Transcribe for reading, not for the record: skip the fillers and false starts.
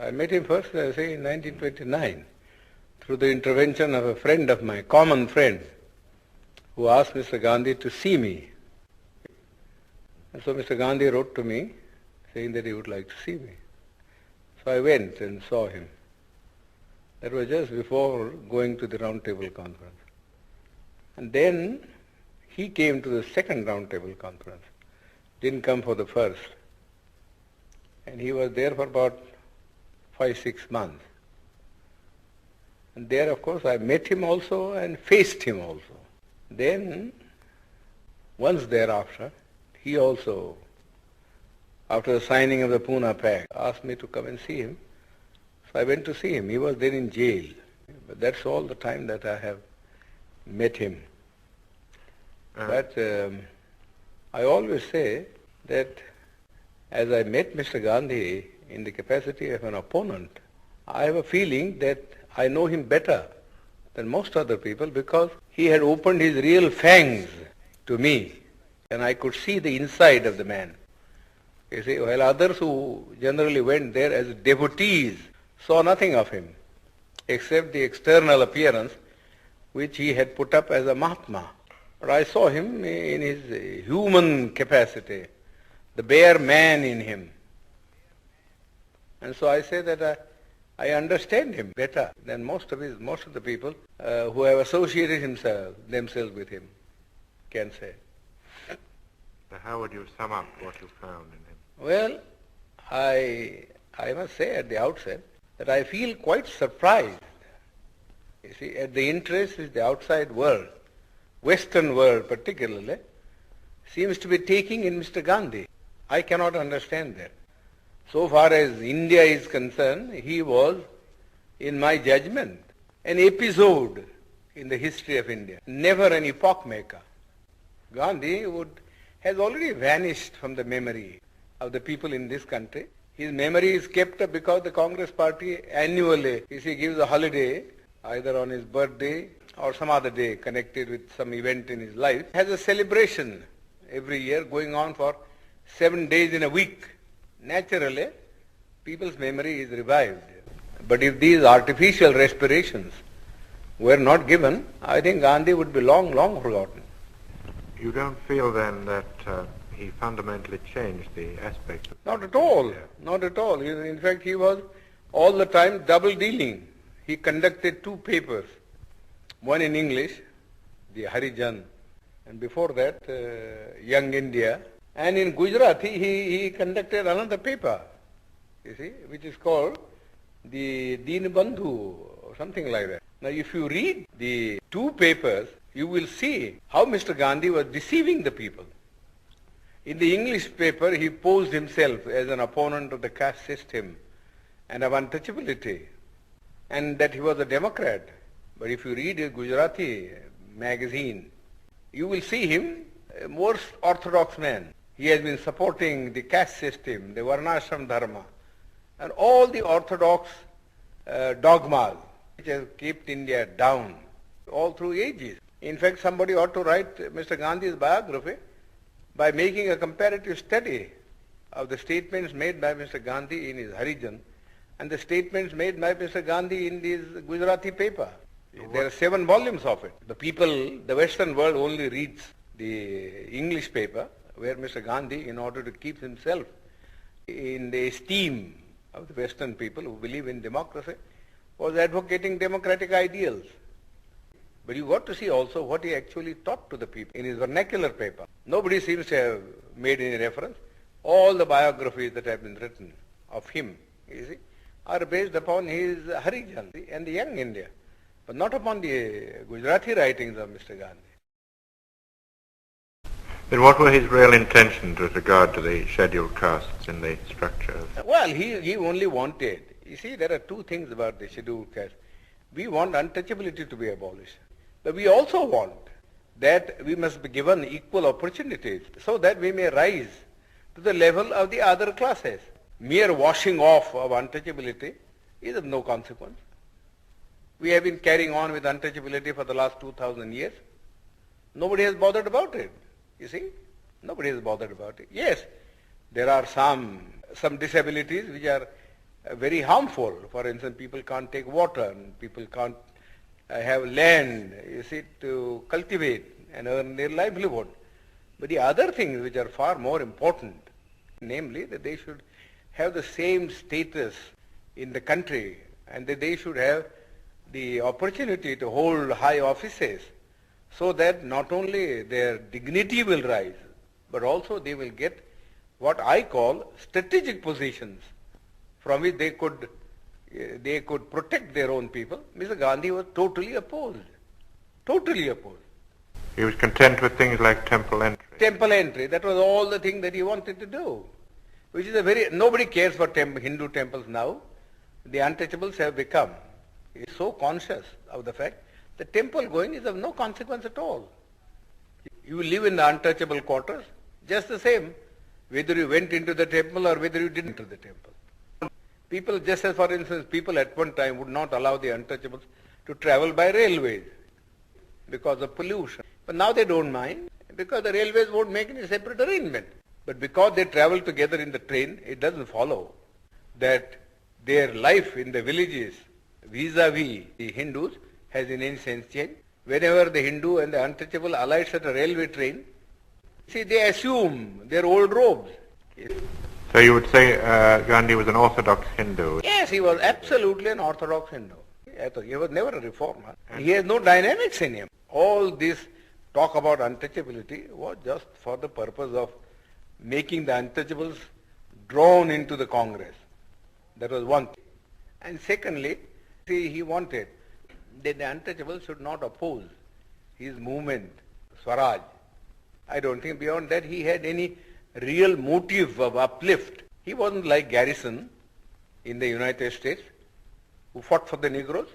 I met him first, say, in 1929, through the intervention of a friend of mine, common friend, who asked Mr. Gandhi to see me. And so Mr. Gandhi wrote to me, saying that he would like to see me. So I went and saw him. That was just before going to the Round Table Conference. And then he came to the second Round Table Conference, didn't come for the first. And he was there for about 5-6 months. And there, of course, I met him also and faced him also. Then, once thereafter, he also, after the signing of the Pune Pact, asked me to come and see him. So I went to see him. He was then in jail. But that's all the time that I have met him. But I always say that as I met Mr. Gandhi in the capacity of an opponent, I have a feeling that I know him better than most other people because he had opened his real fangs to me and I could see the inside of the man. You see, while others who generally went there as devotees saw nothing of him except the external appearance which he had put up as a Mahatma. But I saw him in his human capacity, the bare man in him. And so I say that I understand him better than most of the people who have associated themselves with him can say. So how would you sum up what you found in him? Well, I must say at the outset that I feel quite surprised, you see, at the interest which the outside world, Western world particularly, seems to be taking in Mr. Gandhi. I cannot understand that. So far as India is concerned, he was, in my judgment, an episode in the history of India, never an epoch maker. Gandhi has already vanished from the memory of the people in this country. His memory is kept up because the Congress party annually, if he gives a holiday, either on his birthday or some other day connected with some event in his life, has a celebration every year going on for 7 days in a week. Naturally, people's memory is revived. But if these artificial respirations were not given, I think Gandhi would be long, long forgotten. You don't feel then that he fundamentally changed the aspects of... Not at all. Not at all. In fact, he was all the time double dealing. He conducted 2 papers, one in English, the Harijan, and before that, Young India. And in Gujarati, he conducted another paper, you see, which is called the Deenbandhu or something like that. Now, if you read the 2 papers, you will see how Mr. Gandhi was deceiving the people. In the English paper, he posed himself as an opponent of the caste system and of untouchability, and that he was a Democrat. But if you read his Gujarati magazine, you will see him a more orthodox man. He has been supporting the caste system, the Varnashram Dharma, and all the orthodox dogmas which have kept India down all through ages. In fact, somebody ought to write Mr. Gandhi's biography by making a comparative study of the statements made by Mr. Gandhi in his Harijan and the statements made by Mr. Gandhi in this Gujarati paper. There are 7 volumes of it. The people, the Western world only reads the English paper, where Mr. Gandhi, in order to keep himself in the esteem of the Western people who believe in democracy, was advocating democratic ideals. But you got to see also what he actually taught to the people in his vernacular paper. Nobody seems to have made any reference. All the biographies that have been written of him, you see, are based upon his Harijan and the Young India, but not upon the Gujarati writings of Mr. Gandhi. Then what were his real intentions with regard to the scheduled castes in the structure? Well, he only wanted, you see, there are 2 things about the scheduled caste. We want untouchability to be abolished, but we also want that we must be given equal opportunities so that we may rise to the level of the other classes. Mere washing off of untouchability is of no consequence. We have been carrying on with untouchability for the last 2,000 years. Nobody has bothered about it. You see, nobody is bothered about it. Yes, there are some disabilities which are very harmful. For instance, people can't take water, and people can't have land, you see, to cultivate and earn their livelihood. But the other things which are far more important, namely that they should have the same status in the country and that they should have the opportunity to hold high offices so that not only their dignity will rise, but also they will get what I call strategic positions from which they could protect their own people. Mr. Gandhi was totally opposed. Totally opposed. He was content with things like temple entry. Temple entry, that was all the thing that he wanted to do. Which is nobody cares for Hindu temples now. The untouchables have become so conscious of the fact that temple going is of no consequence at all. You live in the untouchable quarters, just the same, whether you went into the temple or whether you didn't enter the temple. People, just as for instance, people at one time would not allow the untouchables to travel by railways because of pollution. But now they don't mind because the railways won't make any separate arrangement. But because they travel together in the train, it doesn't follow that their life in the villages vis-a-vis the Hindus has in any sense changed. Whenever the Hindu and the untouchable alights at a railway train, see, they assume their old robes. So you would say Gandhi was an orthodox Hindu? Yes, he was absolutely an orthodox Hindu. He was never a reformer. He has no dynamics in him. All this talk about untouchability was just for the purpose of making the untouchables drawn into the Congress. That was one thing. And secondly, see, he wanted that the untouchables should not oppose his movement, Swaraj. I don't think beyond that he had any real motive of uplift. He wasn't like Garrison in the United States, who fought for the Negroes.